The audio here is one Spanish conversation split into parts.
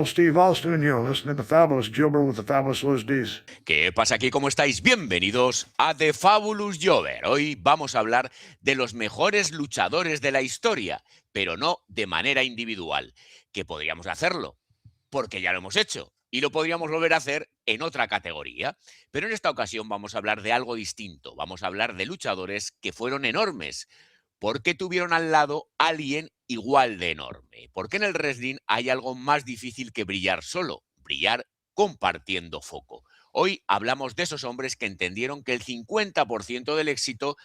pal Steve Austin, and you're listening to Fabulous Gilbert with the Fabulous Liz D's. ¿Qué pasa aquí? ¿Cómo estáis? Bienvenidos a The Fabulous Jover. Hoy vamos a hablar de los mejores luchadores de la historia, pero no de manera individual, que podríamos hacerlo, porque ya lo hemos hecho, y lo podríamos volver a hacer en otra categoría. Pero en esta ocasión vamos a hablar de algo distinto. Vamos a hablar de luchadores que fueron enormes, porque tuvieron al lado a alguien igual de enorme. Porque en el wrestling hay algo más difícil que brillar solo, brillar compartiendo foco. Hoy hablamos de esos hombres que entendieron que el 50% del éxito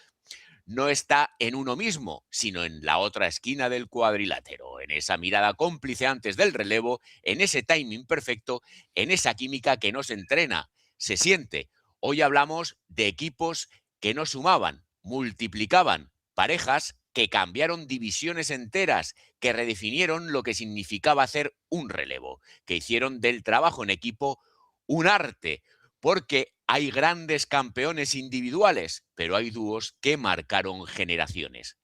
no está en uno mismo, sino en la otra esquina del cuadrilátero, en esa mirada cómplice antes del relevo, en ese timing perfecto, en esa química que no se entrena, se siente. Hoy hablamos de equipos que no sumaban, multiplicaban, parejas que cambiaron divisiones enteras, que redefinieron lo que significaba hacer un relevo, que hicieron del trabajo en equipo un arte, porque hay grandes campeones individuales, pero hay dúos que marcaron generaciones.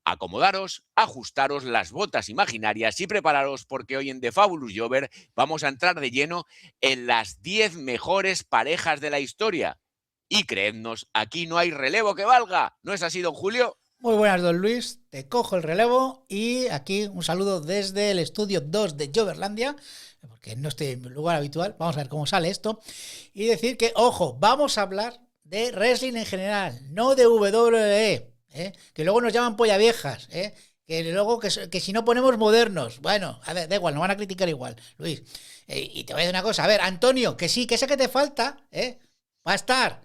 Acomodaros, ajustaros las botas imaginarias y prepararos porque hoy en The Fabulous Jover vamos a entrar de lleno en las 10 mejores parejas de la historia. Y creednos, aquí no hay relevo que valga. ¿No es así, don Julio? Muy buenas, don Luis. Te cojo el relevo y aquí un saludo desde el estudio 2 de Joverlandia, porque no estoy en mi lugar habitual. Vamos a ver cómo sale esto. Y decir que, ojo, vamos a hablar de wrestling en general, no de WWE, que luego nos llaman polla viejas, que luego que si no ponemos modernos. Bueno, a ver, da igual, nos van a criticar igual, Luis. Y te voy a decir una cosa. A ver, Antonio, que sí, que sé que te falta, va a estar,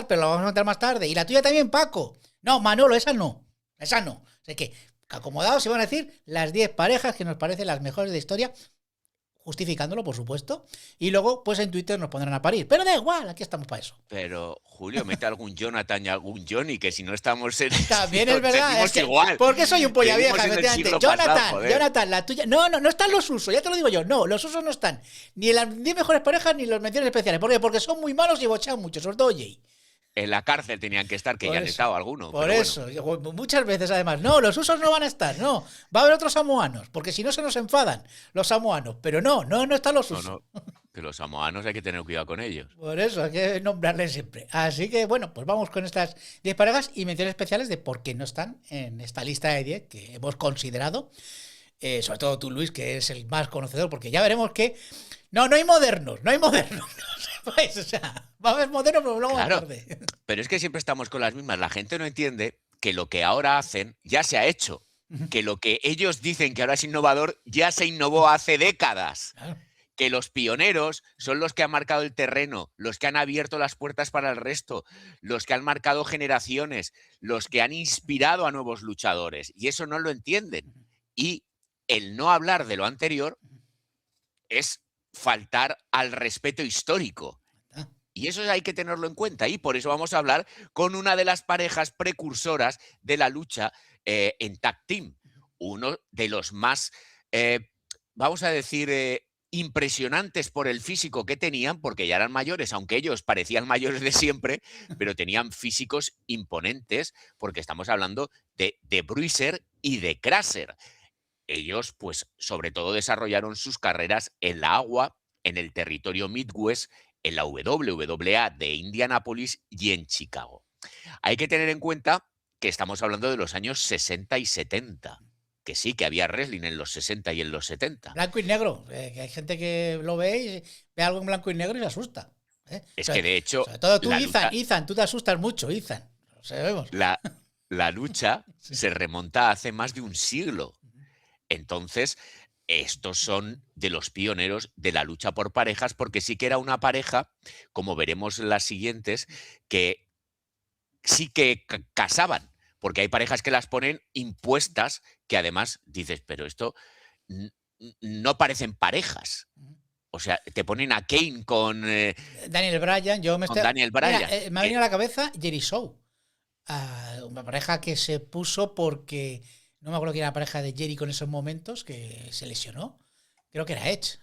pero lo vamos a montar más tarde. Y la tuya también, Paco. No, Manolo, esa no. O sea que, acomodados, se van a decir las 10 parejas que nos parecen las mejores de historia, justificándolo, por supuesto. Y luego, pues en Twitter nos pondrán a parir. Pero da igual, aquí estamos para eso. Pero, Julio, mete algún Jonathan y algún Johnny, que si no estamos en... También es verdad. Es que, igual. ¿por qué soy un polla vieja, efectivamente? Pasado, Jonathan, la tuya... No están los usos, ya te lo digo yo. No, los usos no están. Ni en las 10 mejores parejas, ni en las menciones especiales. ¿Por qué? Porque son muy malos y bochean mucho, sobre todo Jay. En la cárcel tenían que estar, que por ya han estado algunos. Por eso, bueno. Muchas veces además, no, los usos no van a estar, no, va a haber otros samoanos, porque si no se nos enfadan los samoanos, pero no están los usos. No, que los samoanos hay que tener cuidado con ellos. Por eso, hay que nombrarles siempre. Así que bueno, pues vamos con estas 10 parejas y menciones especiales de por qué no están en esta lista de 10 que hemos considerado. Sobre todo tú, Luis, que es el más conocedor, porque ya veremos que no hay modernos, no sepáis, o sea, va a haber modernos, pero luego claro, más tarde. Pero es que siempre estamos con las mismas. La gente no entiende que lo que ahora hacen ya se ha hecho, que lo que ellos dicen que ahora es innovador ya se innovó hace décadas. Claro. Que los pioneros son los que han marcado el terreno, los que han abierto las puertas para el resto, los que han marcado generaciones, los que han inspirado a nuevos luchadores. Y eso no lo entienden. Y el no hablar de lo anterior es faltar al respeto histórico. Y eso hay que tenerlo en cuenta. Y por eso vamos a hablar con una de las parejas precursoras de la lucha en tag team. Uno de los más, vamos a decir, impresionantes por el físico que tenían, porque ya eran mayores, aunque ellos parecían mayores de siempre, pero tenían físicos imponentes, porque estamos hablando de Bruiser y de Krusher. Ellos, pues, sobre todo desarrollaron sus carreras en la agua, en el territorio Midwest, en la WWA de Indianápolis y en Chicago. Hay que tener en cuenta que estamos hablando de los años 60 y 70, que sí, que había wrestling en los 60 y en los 70. Blanco y negro, que hay gente que lo ve y ve algo en blanco y negro y se asusta. Es que de hecho... Sobre todo tú, Ethan, tú te asustas mucho, Ethan. Lo sabemos. La lucha sí. Se remonta hace más de un siglo. Entonces, estos son de los pioneros de la lucha por parejas, porque sí que era una pareja, como veremos en las siguientes, que sí que casaban, porque hay parejas que las ponen impuestas, que además dices, pero esto no parecen parejas. O sea, te ponen a Kane con... Daniel Bryan, Daniel Bryan. Mira, me ha venido a la cabeza Jerry Show. Una pareja que se puso porque... No me acuerdo quién era la pareja de Jericho en esos momentos, que se lesionó. Creo que era Edge,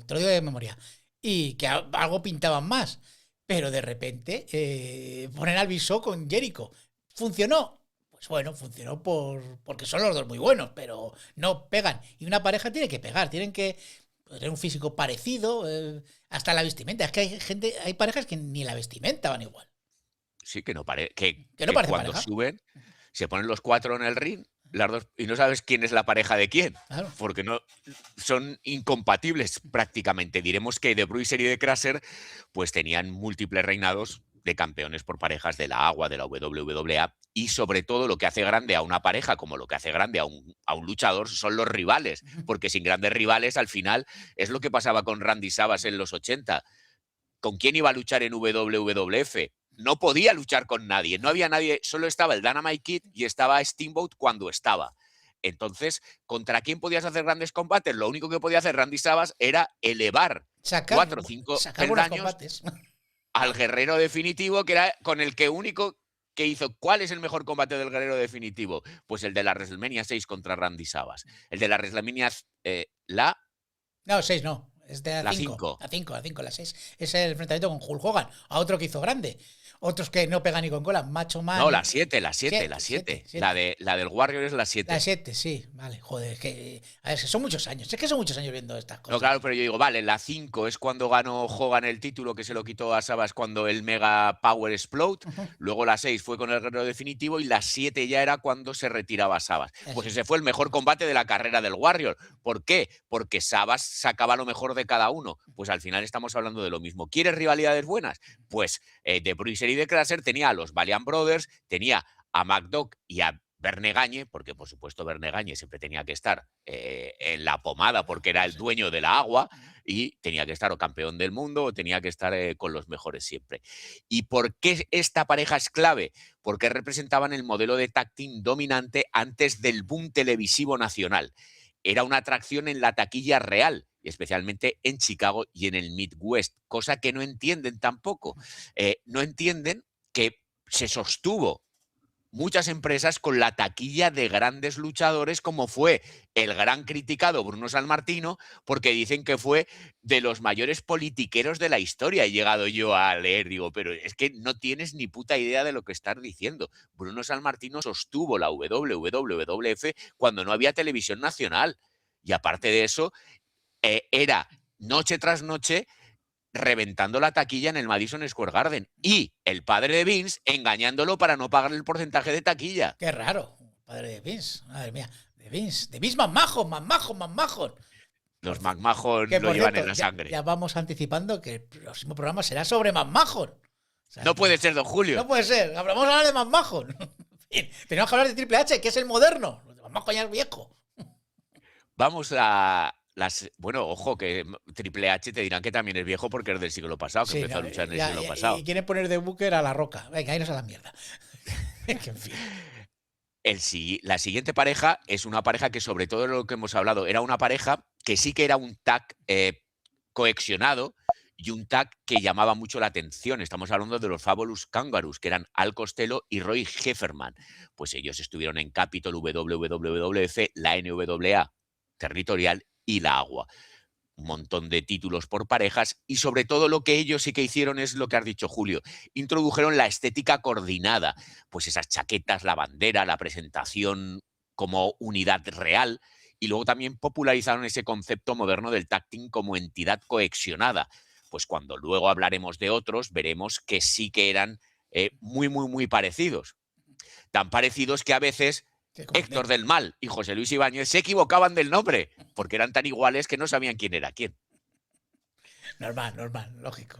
te lo digo de memoria. Y que algo pintaban más. Pero de repente ponen al Big Show con Jericho. ¿Funcionó? Pues bueno, funcionó porque son los dos muy buenos, pero no pegan. Y una pareja tiene que pegar, tienen que tener un físico parecido, hasta la vestimenta. Es que hay parejas que ni la vestimenta van igual. Sí, que no, Que no que parece cuando pareja. suben se ponen los 4 en el ring, las dos, y no sabes quién es la pareja de quién, Claro. porque no son incompatibles prácticamente. Diremos que De Bruiser y de Krasser pues tenían múltiples reinados de campeones por parejas de la agua, de la WWA, y sobre todo lo que hace grande a una pareja, como lo que hace grande a un luchador, son los rivales, porque sin grandes rivales al final es lo que pasaba con Randy Savage en los 80. ¿Con quién iba a luchar en WWF? No podía luchar con nadie, no había nadie, solo estaba el Dynamite Kid y estaba Steamboat cuando estaba. Entonces, ¿contra quién podías hacer grandes combates? Lo único que podía hacer Randy Savage era elevar Sacar 4 o 5 buenos peldaños combates. al guerrero definitivo, que era con el que único que hizo. ¿Cuál es el mejor combate del guerrero definitivo? Pues el de la WrestleMania 6 contra Randy Savage. El de la WrestleMania No, 6 no. Es de la 5. 5. La 5, la 5, la 6. Es el enfrentamiento con Hulk Hogan. A otro que hizo grande. Otros que no pegan ni con cola. Macho Man. No, la 7, la 7, la 7. La del Warrior es la 7. La 7, sí. Vale, joder. A ver, son muchos años. Es que son muchos años viendo estas cosas. No, claro, pero yo digo, vale, la 5 es cuando ganó Hogan el título, que se lo quitó a Savage cuando el Mega Power Explode. Luego la 6 fue con el guerrero definitivo y la 7 ya era cuando se retiraba Savage. Pues ese fue el mejor combate de la carrera del Warrior. ¿Por qué? Porque Savage sacaba lo mejor de cada uno. Pues al final estamos hablando de lo mismo. ¿Quieres rivalidades buenas? Pues de Bruiser y de Krasser tenía a los Valiant Brothers, tenía a McDuck y a Verne Gagne, porque por supuesto Verne Gagne siempre tenía que estar en la pomada porque era el dueño de la agua y tenía que estar o campeón del mundo o tenía que estar con los mejores siempre. ¿Y por qué esta pareja es clave? Porque representaban el modelo de tag team dominante antes del boom televisivo nacional. Era una atracción en la taquilla real, y especialmente en Chicago y en el Midwest, cosa que no entienden tampoco. No entienden que se sostuvo muchas empresas con la taquilla de grandes luchadores, como fue el gran criticado Bruno Sammartino, porque dicen que fue de los mayores politiqueros de la historia. He llegado yo a leer, digo, pero es que no tienes ni puta idea de lo que estás diciendo. Bruno Sammartino sostuvo la WWF cuando no había televisión nacional. Y aparte de eso, era noche tras noche reventando la taquilla en el Madison Square Garden. Y el padre de Vince engañándolo para no pagarle el porcentaje de taquilla. Qué raro. Padre de Vince. Madre mía. De Vince más majos, más majos, más majos. Los McMahon Que, lo por llevan cierto, en la sangre. ya vamos anticipando que el próximo programa será sobre McMahon. O sea, No puede ser, don Julio. No puede ser. Vamos a hablar de McMahon. Tenemos que hablar de Triple H, que es el moderno. McMahon ya es viejo. Vamos a... Bueno, ojo, que Triple H te dirán que también es viejo porque es del siglo pasado, que empezó a luchar en el siglo pasado. Y quieren poner de Booker a La Roca. Venga, irnos a la mierda. En fin. La siguiente pareja es una pareja que, sobre todo lo que hemos hablado, era una pareja que sí que era un tag coexionado y un tag que llamaba mucho la atención. Estamos hablando de los Fabulous Kangaroos, que eran Al Costello y Roy Hefferman. Pues ellos estuvieron en Capitol, WWF, la NWA territorial y la agua. Un montón de títulos por parejas y sobre todo lo que ellos sí que hicieron es lo que has dicho, Julio. Introdujeron la estética coordinada, pues esas chaquetas, la bandera, la presentación como unidad real, y luego también popularizaron ese concepto moderno del tag team como entidad coexionada. Pues cuando luego hablaremos de otros, veremos que sí que eran muy, muy, muy parecidos. Tan parecidos que a veces Héctor del Mal y José Luis Ibáñez se equivocaban del nombre, porque eran tan iguales que no sabían quién era quién. Normal, lógico.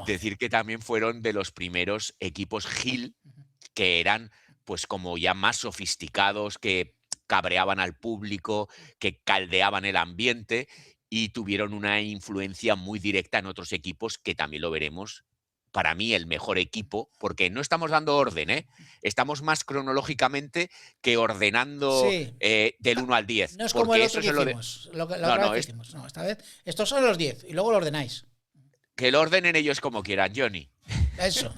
Decir que también fueron de los primeros equipos heel que eran pues como ya más sofisticados, que cabreaban al público, que caldeaban el ambiente y tuvieron una influencia muy directa en otros equipos que también lo veremos. Para mí, el mejor equipo, porque no estamos dando orden, estamos más cronológicamente que ordenando sí. Del 1 al 10. No es como el otro que hicimos. No, esta vez. Estos son los 10 y luego lo ordenáis. Que lo ordenen ellos como quieran, Johnny. Eso.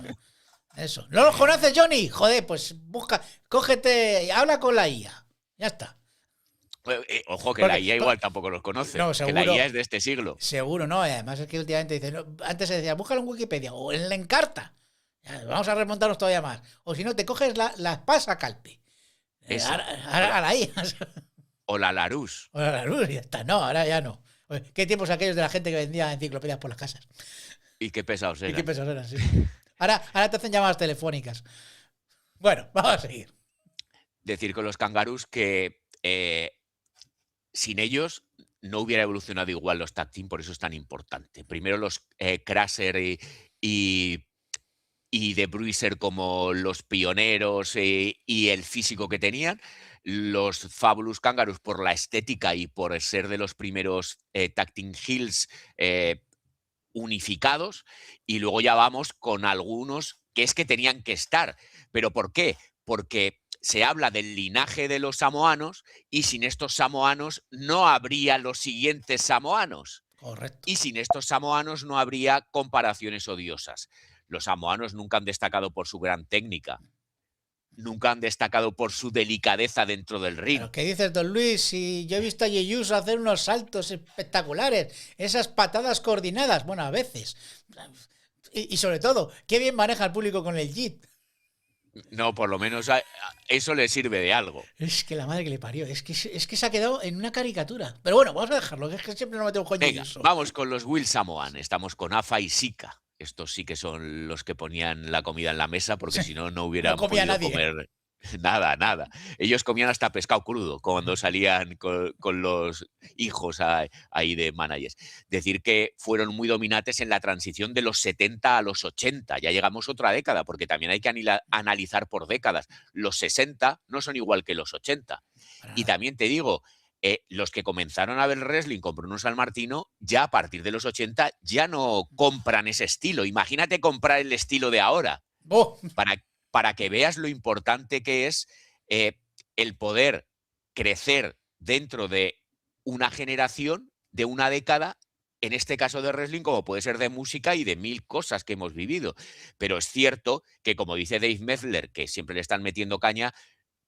¿No los conoces, Johnny? Joder, pues busca, cógete, habla con la IA. Ya está. Ojo, que la IA igual tampoco los conoce. No, seguro, que la IA es de este siglo. Seguro, no. Además es que últimamente dicen, no, antes se decía, búscalo en Wikipedia o en la Encarta. Vamos a remontarnos todavía más. O si no, te coges la Pasa Calpe. Ahora ahí. O la Larús. O la Larús, ya está. No, ahora ya no. Oye, ¿qué tiempos aquellos de la gente que vendía enciclopedias por las casas? Y qué pesados ¿Y eran. qué pesos eran? Sí. Ahora te hacen llamadas telefónicas. Bueno, vamos a seguir. Decir con los Kangaroos que sin ellos no hubiera evolucionado igual los tag team, por eso es tan importante. Primero los Crusher y, y The Bruiser como los pioneros y el físico que tenían. Los Fabulous Kangaroos por la estética y por ser de los primeros tag team heels unificados. Y luego ya vamos con algunos que es que tenían que estar. ¿Pero por qué? Porque se habla del linaje de los samoanos y sin estos samoanos no habría los siguientes samoanos. Correcto. Y sin estos samoanos no habría comparaciones odiosas. Los samoanos nunca han destacado por su gran técnica. Nunca han destacado por su delicadeza dentro del ring. ¿Pero qué dices, don Luis? Si yo he visto a Yeyus hacer unos saltos espectaculares, esas patadas coordinadas, bueno, a veces. Y sobre todo, qué bien maneja el público con el JIT. No, por lo menos eso le sirve de algo. Es que la madre que le parió, es que se ha quedado en una caricatura. Pero bueno, vamos a dejarlo, que es que siempre nos metemos con Venga, Yeyuso. vamos con los Will Samoan. Estamos con Afa y Sika. Estos sí que son los que ponían la comida en la mesa, porque Sí, si no, no hubieran comía podido nadie. comer nada, nada. Ellos comían hasta pescado crudo cuando salían con los hijos ahí de managers. Decir que fueron muy dominantes en la transición de los 70 a los 80. Ya llegamos a otra década, porque también hay que analizar por décadas. Los 60 no son igual que los 80. Para Y nada. también te digo, los que comenzaron a ver wrestling con Bruno Sammartino, ya a partir de los 80 ya no compran ese estilo. Imagínate comprar el estilo de ahora, ¡Oh! para que veas lo importante que es el poder crecer dentro de una generación, de una década, en este caso de wrestling, como puede ser de música y de mil cosas que hemos vivido. Pero es cierto que, como dice Dave Messler, que siempre le están metiendo caña,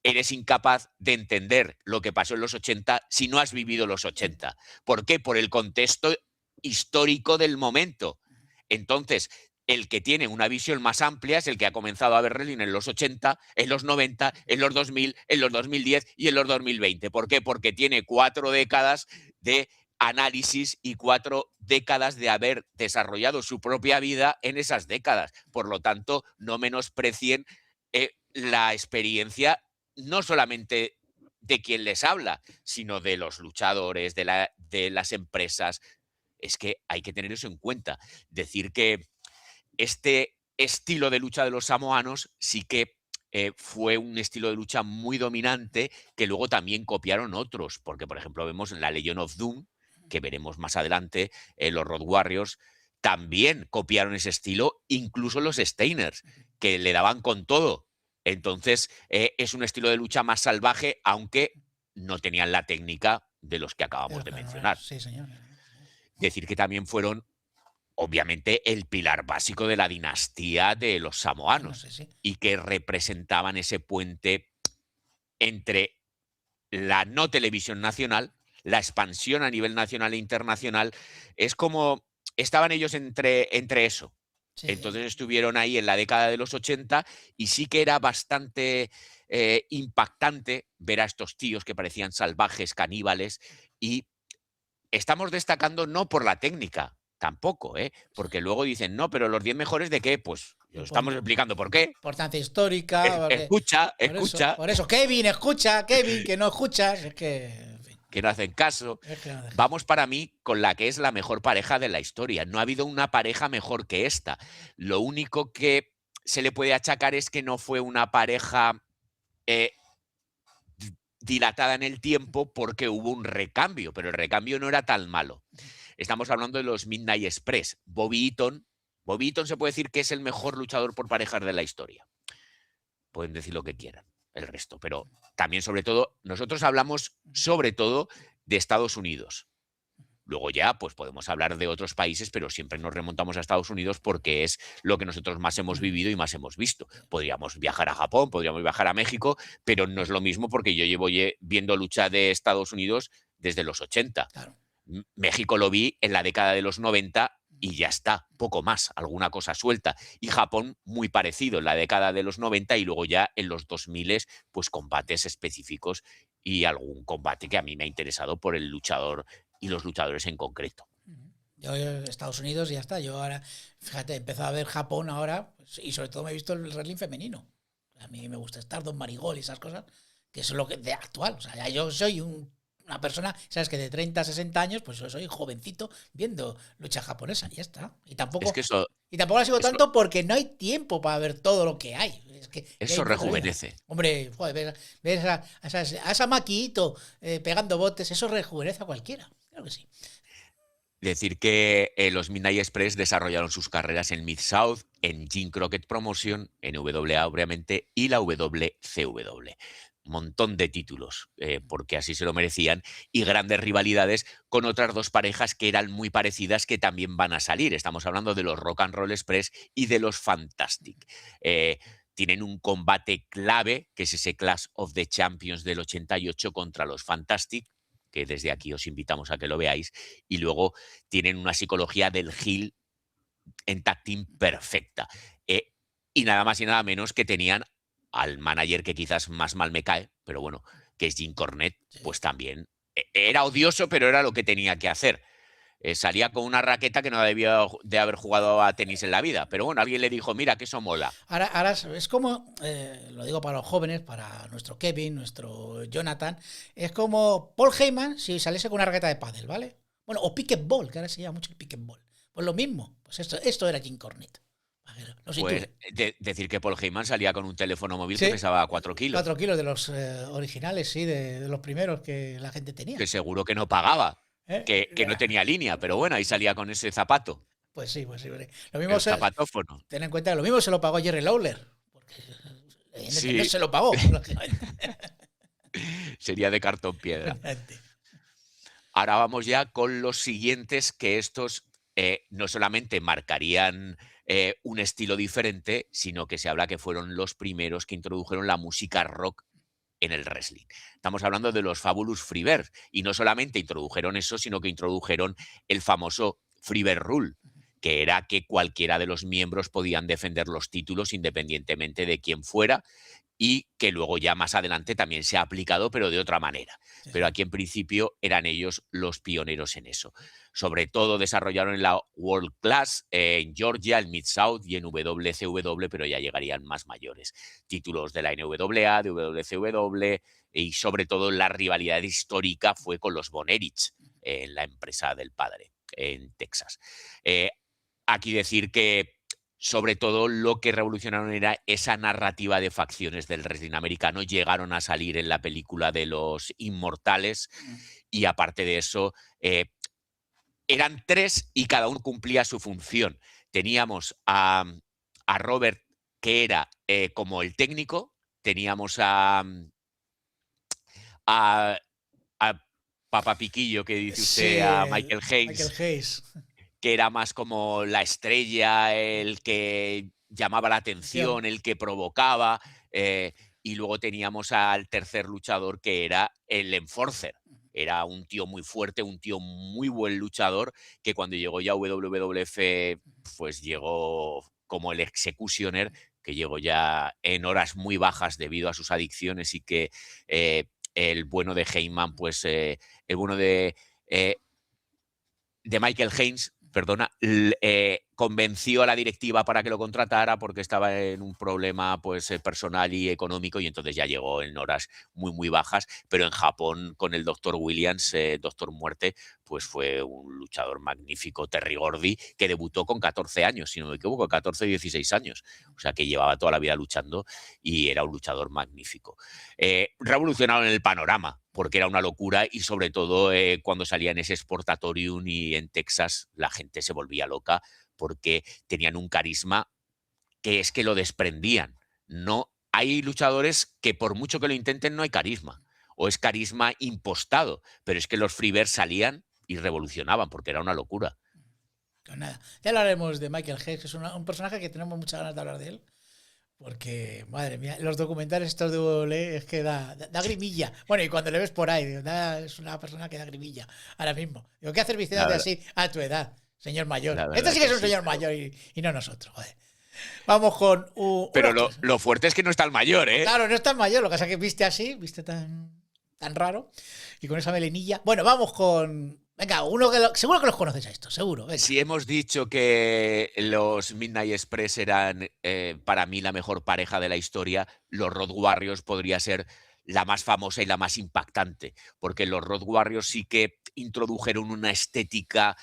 eres incapaz de entender lo que pasó en los 80 si no has vivido los 80. ¿Por qué? Por el contexto histórico del momento. Entonces, el que tiene una visión más amplia es el que ha comenzado a ver wrestling en los 80, en los 90, en los 2000, en los 2010 y en los 2020. ¿Por qué? Porque tiene 4 décadas de análisis y 4 décadas de haber desarrollado su propia vida en esas décadas. Por lo tanto, no menosprecien la experiencia no solamente de quien les habla, sino de los luchadores, de las empresas. Es que hay que tener eso en cuenta. Decir que este estilo de lucha de los samoanos sí que fue un estilo de lucha muy dominante que luego también copiaron otros, porque por ejemplo vemos en la Legion of Doom, que veremos más adelante, los Road Warriors también copiaron ese estilo, incluso los Steiners, que le daban con todo. Entonces es un estilo de lucha más salvaje, aunque no tenían la técnica de los que acabamos de mencionar. Sí, señor. Decir que también fueron obviamente el pilar básico de la dinastía de los samoanos, No sé, sí. y que representaban ese puente entre la no televisión nacional, la expansión a nivel nacional e internacional. Es como estaban ellos entre eso. Sí. Entonces estuvieron ahí en la década de los 80 y sí que era bastante impactante ver a estos tíos que parecían salvajes, caníbales, y estamos destacando no por la técnica, tampoco, porque luego dicen, no, pero los 10 mejores ¿de qué? Pues estamos explicando por qué. Importancia histórica. Porque, Escucha, por eso, Kevin, escucha, Kevin, que no escuchas. Es que, en fin, que no hacen caso. es que no deja. Vamos para mí con la que es la mejor pareja de la historia. No ha habido una pareja mejor que esta. Lo único que se le puede achacar es que no fue una pareja dilatada en el tiempo porque hubo un recambio, pero el recambio no era tan malo. Estamos hablando de los Midnight Express. Bobby Eaton se puede decir que es el mejor luchador por parejas de la historia. Pueden decir lo que quieran, el resto, pero también, sobre todo, nosotros hablamos sobre todo de Estados Unidos. Luego ya, pues podemos hablar de otros países, pero siempre nos remontamos a Estados Unidos porque es lo que nosotros más hemos vivido y más hemos visto. Podríamos viajar a Japón, podríamos viajar a México, pero no es lo mismo porque yo llevo viendo lucha de Estados Unidos desde los 80. Claro. México lo vi en la década de los 90 y ya está, poco más, alguna cosa suelta. Y Japón muy parecido en la década de los 90 y luego ya en los 2000, pues combates específicos y algún combate que a mí me ha interesado por el luchador y los luchadores en concreto. Yo Estados Unidos y ya está. Yo ahora, fíjate, he empezado a ver Japón ahora pues, y sobre todo me he visto el wrestling femenino. A mí me gusta Stardom, Marigol y esas cosas, que es lo que de actual. O sea, ya yo soy una persona, sabes que de 30 a 60 años, pues yo soy jovencito viendo lucha japonesa y ya está. Y tampoco, Es que eso la sigo tanto porque no hay tiempo para ver todo lo que hay. Es que eso rejuvenece. Hombre, joder, ves a esa Maquito pegando botes, eso rejuvenece a cualquiera. Claro que sí. Decir que los Midnight Express desarrollaron sus carreras en Mid-South, en Jim Crockett Promotion, en WA obviamente, y la WCW. Montón de títulos, porque así se lo merecían, y grandes rivalidades con otras dos parejas que eran muy parecidas que también van a salir. Estamos hablando de los Rock and Roll Express y de los Fantastic. Tienen un combate clave, que es ese Clash of the Champions del 88 contra los Fantastic, que desde aquí os invitamos a que lo veáis, y luego tienen una psicología del heel en tag team perfecta. Y nada más y nada menos que tenían al manager que quizás más mal me cae, pero bueno, que es Jim Cornette, pues también era odioso, pero era lo que tenía que hacer. Salía con una raqueta que no debía de haber jugado a tenis en la vida, pero bueno, alguien le dijo, mira, que eso mola. Ahora es como, lo digo para los jóvenes, para nuestro Kevin, nuestro Jonathan, es como Paul Heyman si saliese con una raqueta de pádel, ¿vale? Bueno, o picketball, que ahora se llama mucho el picketball. Pues lo mismo, pues esto era Jim Cornette. Pues decir que Paul Heyman salía con un teléfono móvil Sí, que pesaba 4 kilos. 4 kilos de los originales, sí, de los primeros que la gente tenía. Que seguro que no pagaba, que no tenía línea, pero bueno, ahí salía con ese zapato. Pues sí. Lo mismo El zapatófono. ten en cuenta que lo mismo se lo pagó Jerry Lawler. Porque Sí. no se lo pagó. Sería de cartón piedra. Ahora vamos ya con los siguientes, que estos no solamente marcarían un estilo diferente, sino que se habla que fueron los primeros que introdujeron la música rock en el wrestling. Estamos hablando de los Fabulous Freebirds, y no solamente introdujeron eso, sino que introdujeron el famoso Freebird Rule, que era que cualquiera de los miembros podían defender los títulos independientemente de quién fuera, y que luego ya más adelante también se ha aplicado, pero de otra manera. Sí. Pero aquí en principio eran ellos los pioneros en eso. Sobre todo desarrollaron en la World Class, en Georgia, en Mid-South y en WCW, pero ya llegarían más mayores. Títulos de la NWA, de WCW, y sobre todo la rivalidad histórica fue con los Von Erich, en la empresa del padre, en Texas. Aquí decir que sobre todo lo que revolucionaron era esa narrativa de facciones del wrestling americano. Llegaron a salir en la película de los Inmortales y aparte de eso eran 3 y cada uno cumplía su función. Teníamos a Robert, que era como el técnico, teníamos a Papa Piquillo, que dice usted, Sí, a Michael Hayes. Michael Hayes. Que era más como la estrella, el que llamaba la atención, el que provocaba, y luego teníamos al tercer luchador, que era el Enforcer. Era un tío muy fuerte, un tío muy buen luchador, que cuando llegó ya a WWF, pues llegó como el Executioner, que llegó ya en horas muy bajas debido a sus adicciones, y que el bueno de Heyman, pues el bueno de Michael Hayes, perdona, convenció a la directiva para que lo contratara porque estaba en un problema pues personal y económico, y entonces ya llegó en horas muy, muy bajas, pero en Japón con el Dr. Williams, Doctor Muerte, pues fue un luchador magnífico, Terry Gordy, que debutó con 14 años, si no me equivoco, 14 16 años, o sea que llevaba toda la vida luchando y era un luchador magnífico. Revolucionaron el panorama, porque era una locura, y sobre todo cuando salía en ese Sportatorium y en Texas, la gente se volvía loca porque tenían un carisma que es que lo desprendían. No hay luchadores que por mucho que lo intenten no hay carisma, o es carisma impostado, pero es que los Freebirds salían y revolucionaban porque era una locura. Pues nada, ya hablaremos de Michael Hayes, que es un personaje que tenemos muchas ganas de hablar de él. Porque, madre mía, los documentales estos de WWE es que da grimilla. Bueno, y cuando le ves por ahí, es una persona que da grimilla ahora mismo. Digo, ¿qué haces vistiéndote así a tu edad, señor mayor? Este sí que es un señor mayor y no nosotros, joder. Vamos con... Pero lo fuerte es que no está el mayor, ¿eh? Claro, no es tan mayor, lo que pasa es que viste así, viste tan raro, y con esa melenilla. Bueno, vamos con Venga, seguro que los conoces a estos, seguro. Venga. Si hemos dicho que los Midnight Express eran para mí la mejor pareja de la historia, los Road Warriors podría ser la más famosa y la más impactante, porque los Road Warriors sí que introdujeron una estética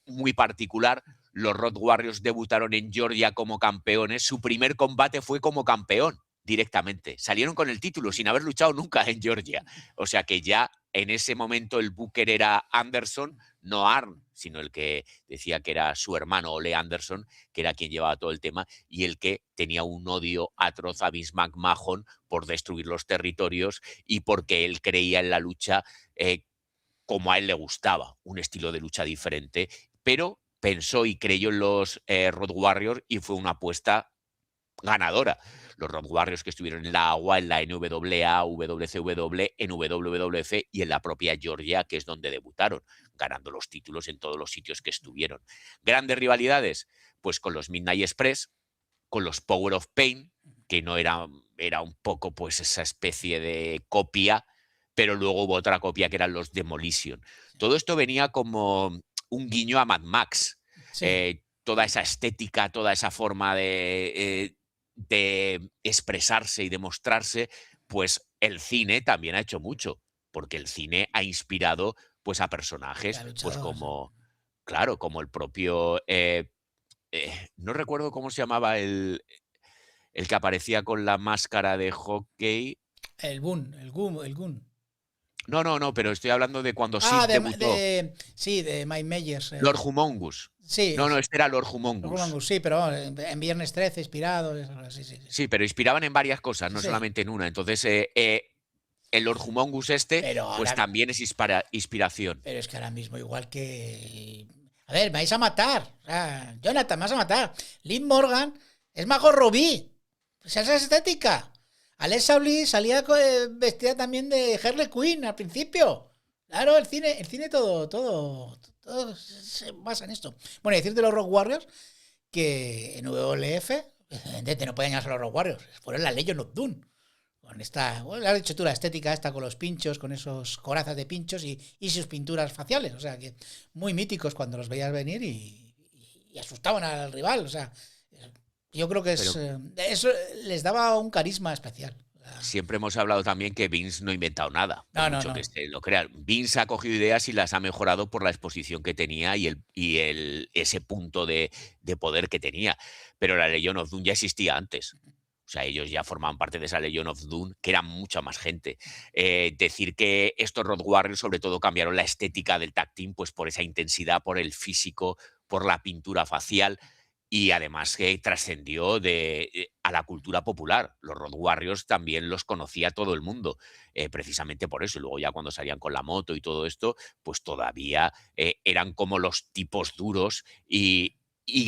muy particular. Los Road Warriors debutaron en Georgia como campeones. Su primer combate fue como campeón directamente. Salieron con el título sin haber luchado nunca en Georgia. O sea que ya en ese momento el booker era Anderson, no Arn, sino el que decía que era su hermano Ole Anderson, que era quien llevaba todo el tema y el que tenía un odio atroz a Vince McMahon por destruir los territorios y porque él creía en la lucha como a él le gustaba, un estilo de lucha diferente, pero pensó y creyó en los Road Warriors y fue una apuesta ganadora. Los Road Warriors que estuvieron en la AGUA, en la NWA, WCW, en WWF y en la propia Georgia, que es donde debutaron, ganando los títulos en todos los sitios que estuvieron. Grandes rivalidades, pues con los Midnight Express, con los Power of Pain, que no era un poco pues esa especie de copia, pero luego hubo otra copia que eran los Demolition. Todo esto venía como un guiño a Mad Max. Sí. Toda esa estética, toda esa forma de expresarse y de mostrarse, pues el cine también ha hecho mucho, porque el cine ha inspirado pues a personajes, pues como, claro, como el propio, no recuerdo cómo se llamaba el que aparecía con la máscara de hockey. El Gun. No, pero estoy hablando de cuando Sid debutó. Sí, de Mike Myers. Lord Humongous. Sí. No, este era Lord Humongous. Sí, pero en Viernes 13 inspirado. Sí. Sí, pero inspiraban en varias cosas, no Sí. solamente en una. Entonces, el Lord Humongous pues también es inspiración. Pero es que ahora mismo igual que... A ver, me vais a matar. O sea, Jonathan, me vas a matar. Liv Morgan es Margot Robbie. Pues esa es estética. Alexa Bliss salía vestida también de Harley Quinn al principio. Claro, el cine todo se basa en esto. Bueno, y decir de los Road Warriors que en WWF, evidentemente no podían llamarse los Road Warriors, fueron la Legend of Doom. Con esta, bueno, has dicho tú, la estética esta con los pinchos, con esos corazas de pinchos y sus pinturas faciales. O sea, que muy míticos cuando los veías venir y asustaban al rival. O sea, yo creo que eso les daba un carisma especial. Siempre hemos hablado también que Vince no ha inventado nada. No. Que lo crean. Vince ha cogido ideas y las ha mejorado por la exposición que tenía y ese punto de poder que tenía. Pero la Legion of Doom ya existía antes. O sea, ellos ya formaban parte de esa Legion of Doom, que era mucha más gente. Decir que estos Road Warriors sobre todo cambiaron la estética del tag team pues por esa intensidad, por el físico, por la pintura facial y además que trascendió a la cultura popular. Los Road Warriors también los conocía todo el mundo, precisamente por eso. Y luego ya cuando salían con la moto y todo esto, pues todavía eran como los tipos duros y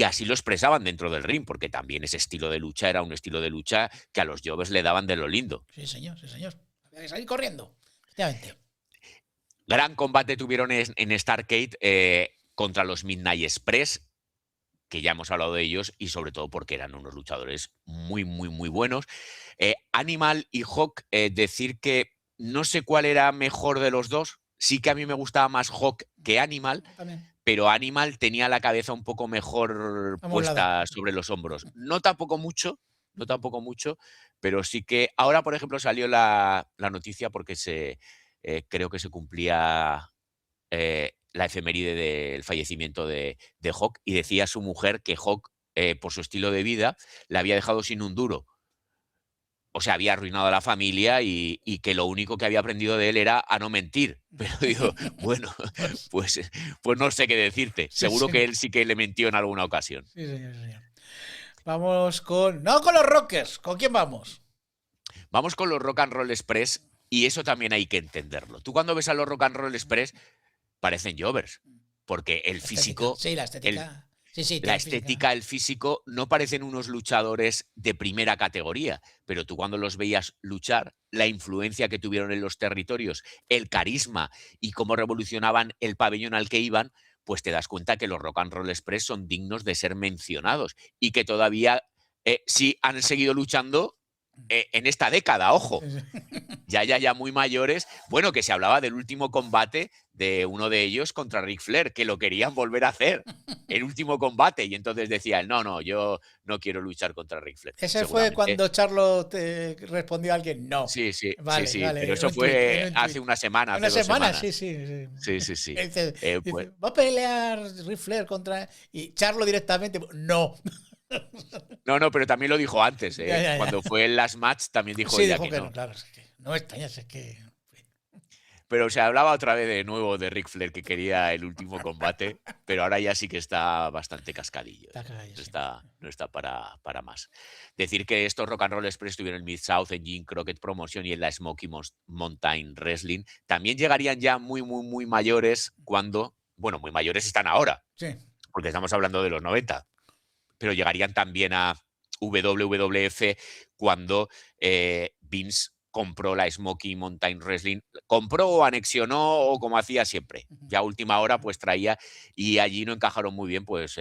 así lo expresaban dentro del ring, porque también ese estilo de lucha era un estilo de lucha que a los jobbers le daban de lo lindo. Sí, señor. Había que salir corriendo. Efectivamente. Gran combate tuvieron en Starrcade contra los Midnight Express, que ya hemos hablado de ellos, y sobre todo porque eran unos luchadores muy, muy, muy buenos. Animal y Hawk, decir que no sé cuál era mejor de los dos. Sí que a mí me gustaba más Hawk que Animal, También. pero Animal tenía la cabeza un poco mejor puesta sobre los hombros. No tampoco mucho, pero sí que ahora, por ejemplo, salió la noticia porque creo que se cumplía la efeméride del fallecimiento de Hawk y decía su mujer que Hawk, por su estilo de vida, le había dejado sin un duro. O sea, había arruinado a la familia y que lo único que había aprendido de él era a no mentir. Pero digo, bueno, pues no sé qué decirte. Seguro que él sí que le mintió en alguna ocasión. Sí, señor. Vamos no con los Rockers. ¿Con quién vamos? Vamos con los Rock and Roll Express y eso también hay que entenderlo. Tú cuando ves a los Rock and Roll Express parecen jobbers, porque el físico... Sí, la estética... la estética, el físico, no parecen unos luchadores de primera categoría, pero tú cuando los veías luchar, la influencia que tuvieron en los territorios, el carisma y cómo revolucionaban el pabellón al que iban, pues te das cuenta que los Rock and Roll Express son dignos de ser mencionados y que todavía sí han seguido luchando en esta década, ojo. Ya muy mayores. Bueno, que se hablaba del último combate de uno de ellos contra Ric Flair, que lo querían volver a hacer, el último combate, y entonces decía él, no, yo no quiero luchar contra Ric Flair. Ese fue cuando Charlo te respondió a alguien, no. Sí, Vale, pero eso fue hace una semana, hace 2 semanas. Sí. Sí. Dice, Pues, va a pelear Ric Flair contra... Y Charlo directamente, no. no, pero también lo dijo antes, Ya. Cuando fue el Last Match también dijo Sí, ella dijo que no. Claro, es que no me extrañas, es que... Pero se hablaba otra vez de nuevo de Ric Flair, que quería el último combate, pero ahora ya sí que está bastante cascadillo. No está para más. Decir que estos Rock and Roll Express estuvieron en Mid-South, en Jim Crockett Promotion y en la Smoky Mountain Wrestling. También llegarían ya muy mayores cuando... Bueno, muy mayores están ahora, sí. Porque estamos hablando de los 90. Pero llegarían también a WWF cuando Vince compró la Smoky Mountain Wrestling, compró o anexionó o como hacía siempre. Ya a última hora pues traía y allí no encajaron muy bien pues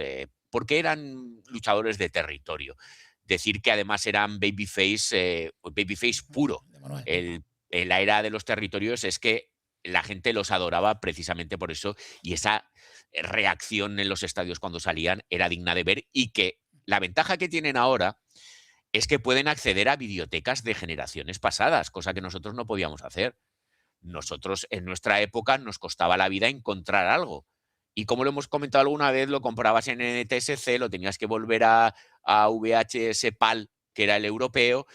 porque eran luchadores de territorio. Decir que además eran babyface puro. En la era de los territorios es que la gente los adoraba precisamente por eso y esa reacción en los estadios cuando salían era digna de ver y que la ventaja que tienen ahora es que pueden acceder a videotecas de generaciones pasadas, cosa que nosotros no podíamos hacer. Nosotros en nuestra época nos costaba la vida encontrar algo. Y como lo hemos comentado alguna vez, lo comprabas en NTSC, lo tenías que volver a VHS PAL, que era el europeo,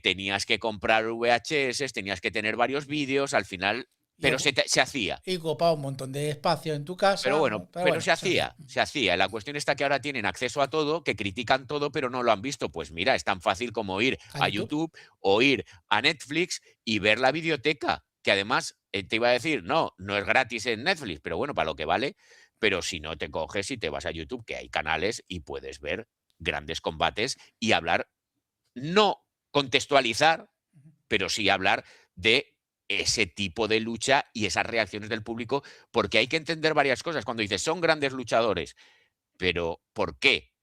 tenías que comprar VHS, tenías que tener varios vídeos, al final... Pero se hacía. Y copaba un montón de espacio en tu casa. Pero bueno, se hacía. La cuestión está que ahora tienen acceso a todo, que critican todo, pero no lo han visto. Pues mira, es tan fácil como ir a YouTube o ir a Netflix y ver la videoteca. Que además, te iba a decir, no es gratis en Netflix, pero bueno, para lo que vale. Pero si no te coges y te vas a YouTube, que hay canales y puedes ver grandes combates y hablar, no contextualizar, pero sí hablar de ese tipo de lucha y esas reacciones del público, porque hay que entender varias cosas. Cuando dices, son grandes luchadores, pero ¿por qué?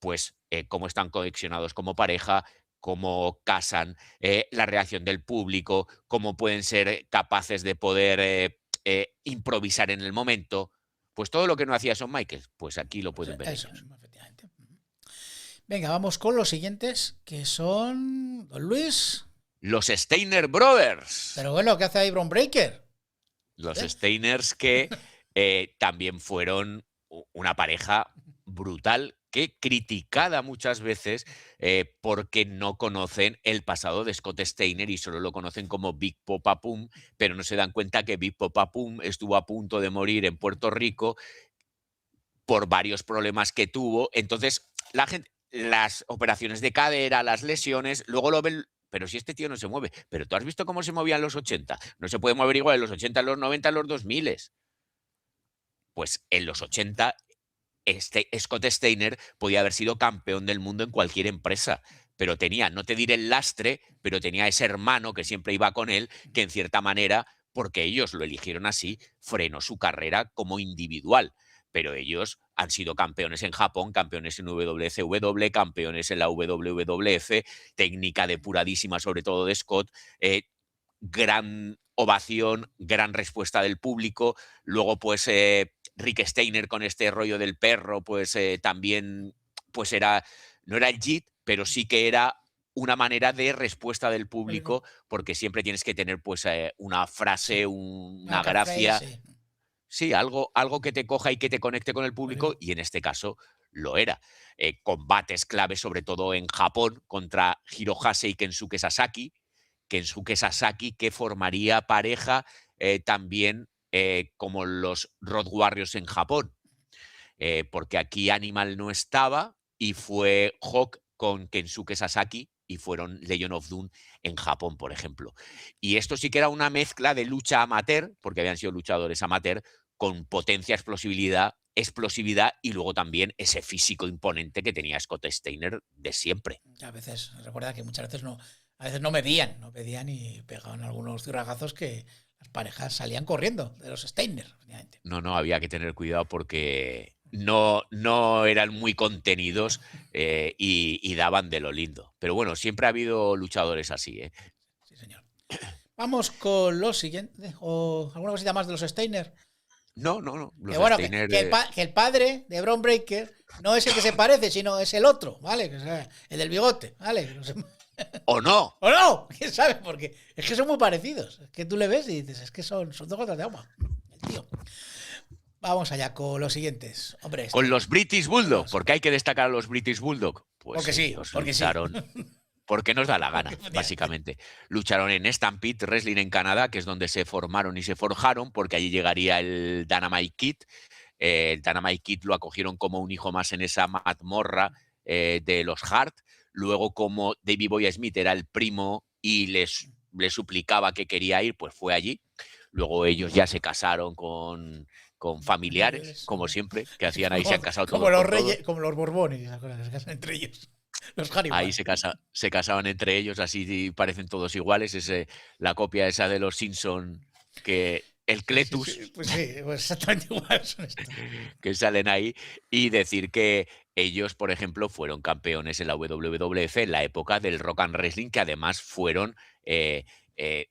Pues cómo están conexionados como pareja, cómo casan, la reacción del público, cómo pueden ser capaces de poder improvisar en el momento. Pues todo lo que no hacía Shawn Michaels, pues aquí lo pueden ver ellos. Efectivamente. Venga, vamos con los siguientes, que son Don Luis... Los Steiner Brothers. Pero bueno, ¿qué hace ahí Bron Breakker? Los Steiners que también fueron una pareja brutal que criticada muchas veces porque no conocen el pasado de Scott Steiner y solo lo conocen como Big Papa Pump, pero no se dan cuenta que Big Papa Pump estuvo a punto de morir en Puerto Rico por varios problemas que tuvo. Entonces, la gente, las operaciones de cadera, las lesiones, luego lo ven... Pero si este tío no se mueve. Pero tú has visto cómo se movía en los 80. No se puede mover igual en los 80, en los 90, en los 2000. Pues en los 80, Scott Steiner podía haber sido campeón del mundo en cualquier empresa. Pero tenía, no te diré el lastre, pero tenía ese hermano que siempre iba con él, que en cierta manera, porque ellos lo eligieron así, frenó su carrera como individual. Pero ellos han sido campeones en Japón, campeones en WCW, campeones en la WWF, técnica depuradísima sobre todo de Scott, gran ovación, gran respuesta del público. Luego, pues, Rick Steiner con este rollo del perro, pues también, pues no era el JIT, pero sí que era una manera de respuesta del público, porque siempre tienes que tener pues una frase, una gracia. Sí, algo que te coja y que te conecte con el público, y en este caso lo era. Combates claves, sobre todo en Japón, contra Hirohase y Kensuke Sasaki. Kensuke Sasaki, que formaría pareja también como los Road Warriors en Japón. Porque aquí Animal no estaba y fue Hawk con Kensuke Sasaki y fueron Legion of Doom en Japón, por ejemplo. Y esto sí que era una mezcla de lucha amateur, porque habían sido luchadores amateur, con potencia, explosividad y luego también ese físico imponente que tenía Scott Steiner de siempre. A veces, recuerda que muchas veces no medían y pegaban algunos zurragazos que las parejas salían corriendo de los Steiner. No, había que tener cuidado porque no eran muy contenidos y daban de lo lindo. Pero bueno, siempre ha habido luchadores así, ¿eh? Sí, señor. Vamos con lo siguiente. ¿O alguna cosita más de los Steiner? No, no, no. Que Los bueno, Steiner, que el padre de Bron Breakker no es el que se parece, sino es el otro, ¿vale? O sea, el del bigote, ¿vale? Que no sé- ¿o no? ¡O no! ¿Quién sabe? Porque es que son muy parecidos. Es que tú le ves y dices, es que son dos gotas de agua. El tío. Vamos allá con los siguientes. Hombre, Con los British Bulldog, Los- porque hay que destacar a los British Bulldog. Pues Porque sí, ellos porque sí. lucharon porque nos da la gana, Efectivamente. básicamente. Lucharon en Stampede Wrestling en Canadá, que es donde se formaron y se forjaron, porque allí llegaría el Dynamite Kid. El Dynamite Kid lo acogieron como un hijo más en esa mazmorra de los Hart. Luego, como Davey Boy Smith era el primo y les suplicaba que quería ir, pues fue allí. Luego ellos ya se casaron con familiares, como siempre, que hacían ahí, se han casado como todos los con todos. reyes, como los Borbones, ¿se acuerdan? Se casan entre ellos. Los Ahí Harriman. se casaban entre ellos, así parecen todos iguales. Es la copia esa de los Simpson, que el Cletus, Sí, pues exactamente igual son estos. que salen ahí, y decir que ellos, por ejemplo, fueron campeones en la WWF en la época del Rock and Wrestling, que además fueron eh, eh,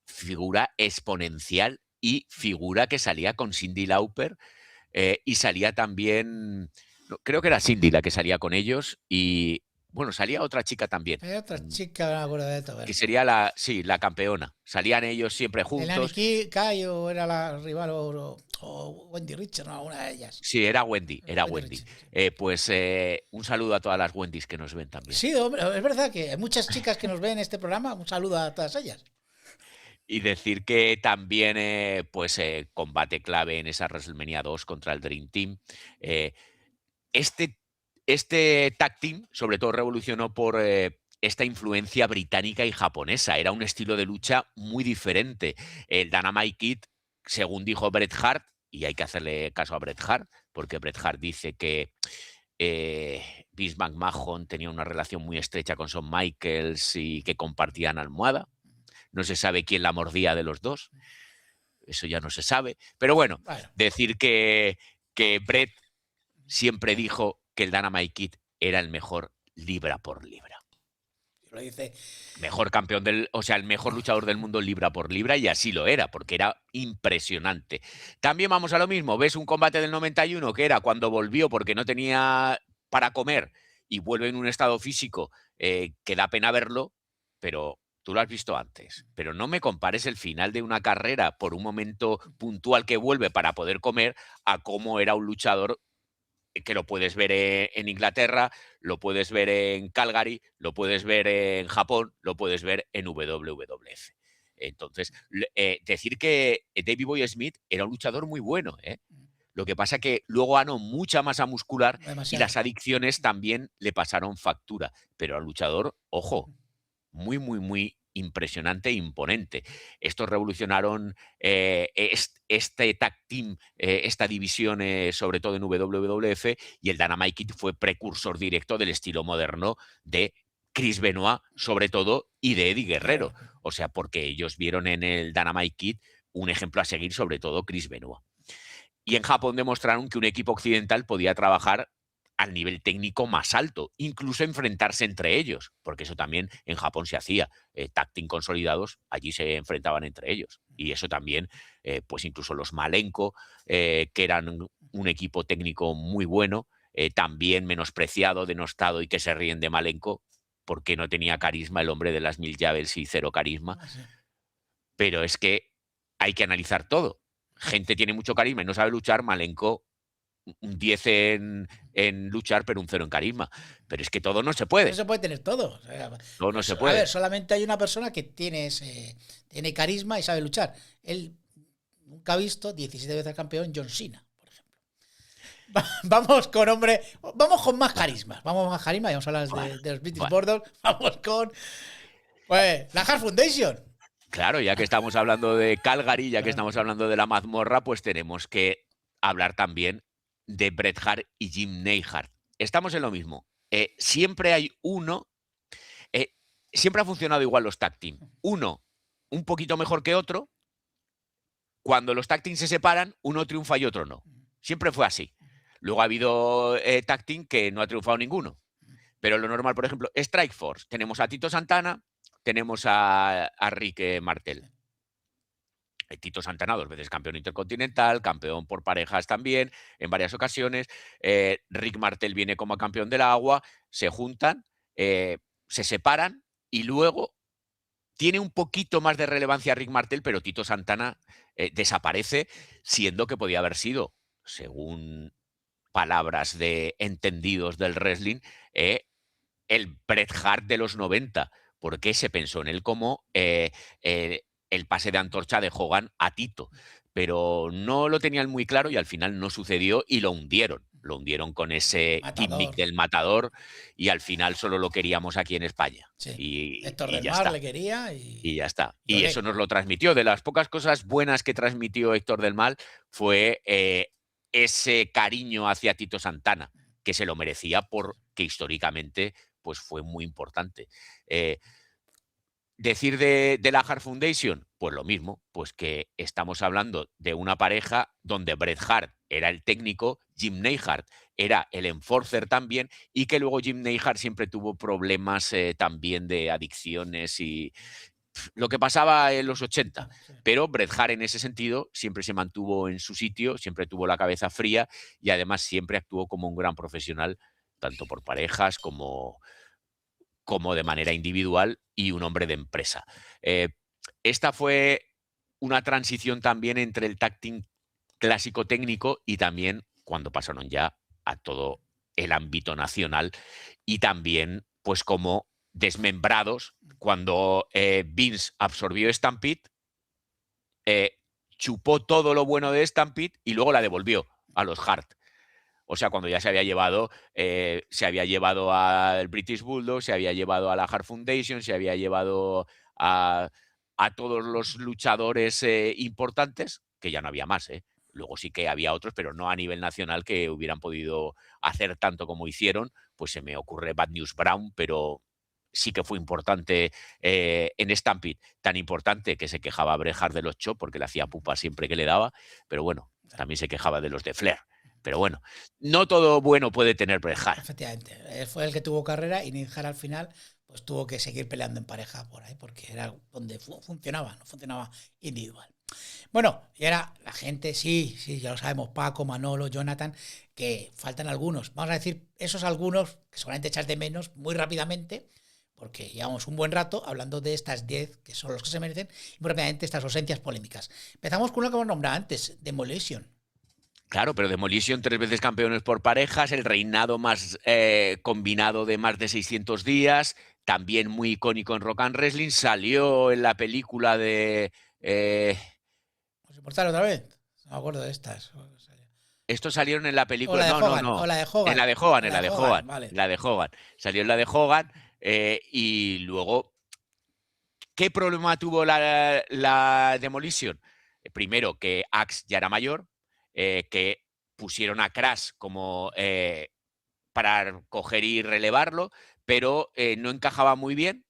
figura exponencial y figura que salía con Cyndi Lauper y salía también, creo que era Cindy la que salía con ellos y, bueno, salía otra chica también, Hay otra chica, no me acuerdo de esto. que sería la campeona. Salían ellos siempre Elani juntos. Kai o era la rival o Wendy Richard, no, una de ellas. Sí, era Wendy, era Wendy Wendy. Richard, sí. Pues un saludo a todas las Wendys que nos ven también. Sí, hombre, es verdad que hay muchas chicas que nos ven en este programa. Un saludo a todas ellas. Y decir que también, combate clave en esa WrestleMania 2 contra el Dream Team. Eh, este tag team, sobre todo, revolucionó por esta influencia británica y japonesa. Era un estilo de lucha muy diferente. El Dynamite Kid, según dijo Bret Hart, y hay que hacerle caso a Bret Hart, porque Bret Hart dice que Vince McMahon tenía una relación muy estrecha con Shawn Michaels y que compartían almohada. No se sabe quién la mordía de los dos. Eso ya no se sabe. Pero bueno, Bueno, decir que Bret siempre dijo que el Dynamite Kid era el mejor libra por libra. lo dice. Mejor campeón el mejor luchador del mundo libra por libra, y así lo era, porque era impresionante. También vamos a lo mismo, ves un combate del 91 que era cuando volvió porque no tenía para comer y vuelve en un estado físico que da pena verlo, pero tú lo has visto antes. Pero no me compares el final de una carrera por un momento puntual que vuelve para poder comer a cómo era un luchador que lo puedes ver en Inglaterra, lo puedes ver en Calgary, lo puedes ver en Japón, lo puedes ver en WWF. Entonces, decir que Davey Boy Smith era un luchador muy bueno, ¿eh? Lo que pasa que luego ganó mucha masa muscular y Demasiado. las adicciones también le pasaron factura. Pero al luchador, ojo, muy, muy, muy impresionante e imponente. Estos revolucionaron este tag team, esta división, sobre todo en WWF, y el Dynamite Kid fue precursor directo del estilo moderno de Chris Benoit, sobre todo, y de Eddie Guerrero. O sea, porque ellos vieron en el Dynamite Kid un ejemplo a seguir, sobre todo Chris Benoit. Y en Japón demostraron que un equipo occidental podía trabajar al nivel técnico más alto, incluso enfrentarse entre ellos, porque eso también en Japón se hacía. Tag team consolidados, allí se enfrentaban entre ellos. Y eso también, pues incluso los Malenko, que eran un equipo técnico muy bueno, también menospreciado, denostado, y que se ríen de Malenko porque no tenía carisma, el hombre de las 1000 llaves y cero carisma. Ah, sí. Pero es que hay que analizar todo. Gente tiene mucho carisma y no sabe luchar, Malenko un 10 en luchar, pero un 0 en carisma. Pero es que todo no se puede. No se puede tener todo. O sea, Todo no se a puede. ver, solamente hay una persona que tiene carisma y sabe luchar. Él nunca ha visto 17 veces campeón John Cena, por ejemplo. Vamos con más carisma. Vamos con más carisma y vamos a hablar de los British Bulldog. Vamos con la Hart Foundation. Claro, ya que estamos hablando de Calgary, ya que estamos hablando de la mazmorra, pues tenemos que hablar también de Bret Hart y Jim Neidhart. Estamos en lo mismo. Siempre hay uno, siempre ha funcionado igual los tag team. Uno un poquito mejor que otro. Cuando los tag team se separan, uno triunfa y otro no. Siempre fue así. Luego ha habido tag team que no ha triunfado ninguno. Pero lo normal, por ejemplo, Strike Force. Tenemos a Tito Santana, tenemos a Rick Martel. Tito Santana, 2 veces campeón intercontinental, campeón por parejas también, en varias ocasiones. Rick Martel viene como campeón del agua, se juntan, se separan y luego tiene un poquito más de relevancia Rick Martel, pero Tito Santana desaparece, siendo que podía haber sido, según palabras de entendidos del wrestling, el Bret Hart de los 90, porque se pensó en él como el pase de antorcha de Hogan a Tito. Pero no lo tenían muy claro y al final no sucedió y lo hundieron. Lo hundieron con ese gimmick Matador. del matador y al final solo lo queríamos aquí en España. Sí. Y Héctor del ya Mar está. le quería Y ya está. Y Lloré. eso nos lo transmitió. De las pocas cosas buenas que transmitió Héctor del Mal fue ese cariño hacia Tito Santana, que se lo merecía porque históricamente pues, fue muy importante. Decir de la Hart Foundation, pues lo mismo, pues que estamos hablando de una pareja donde Bret Hart era el técnico, Jim Neidhart era el enforcer también, y que luego Jim Neidhart siempre tuvo problemas también de adicciones y lo que pasaba en los 80. Sí. Pero Bret Hart en ese sentido siempre se mantuvo en su sitio, siempre tuvo la cabeza fría y además siempre actuó como un gran profesional, tanto por parejas como de manera individual y un hombre de empresa. Esta fue una transición también entre el tag team clásico técnico y también cuando pasaron ya a todo el ámbito nacional y también pues como desmembrados cuando Vince absorbió Stampede, chupó todo lo bueno de Stampede y luego la devolvió a los Hart. O sea, cuando ya se había llevado al British Bulldog, se había llevado a la Hart Foundation, se había llevado a todos los luchadores importantes, que ya no había más, ¿eh? Luego sí que había otros, pero no a nivel nacional que hubieran podido hacer tanto como hicieron. Pues se me ocurre Bad News Brown, pero sí que fue importante en Stampede. Tan importante que se quejaba Bret Hart de los chops porque le hacía pupa siempre que le daba, pero bueno, también se quejaba de los de Flair. Pero bueno, no todo bueno puede tener Bret Hart. Efectivamente, él fue el que tuvo carrera y Neidhart al final pues tuvo que seguir peleando en pareja por ahí porque era donde funcionaba, no funcionaba individual. Bueno, y ahora la gente, sí, ya lo sabemos, Paco, Manolo, Jonathan, que faltan algunos. Vamos a decir esos algunos que seguramente echas de menos muy rápidamente, porque llevamos un buen rato hablando de estas 10 que son los que se merecen, y muy rápidamente estas ausencias polémicas. Empezamos con una que hemos nombrado antes, Demolition. Claro, pero Demolition, 3 veces campeones por parejas, el reinado más combinado de más de 600 días, también muy icónico en Rock and Wrestling, salió en la película de... ¿Os importa otra vez? No me acuerdo de estas. Estos salieron en la película... O la de Hogan, no. o la de Hogan. En la de Hogan, en la de Hogan. Vale. La de Hogan. Salió en la de Hogan y luego... ¿Qué problema tuvo la Demolition? Primero, que Axe ya era mayor, que pusieron a Crash como para coger y relevarlo, pero no encajaba muy bien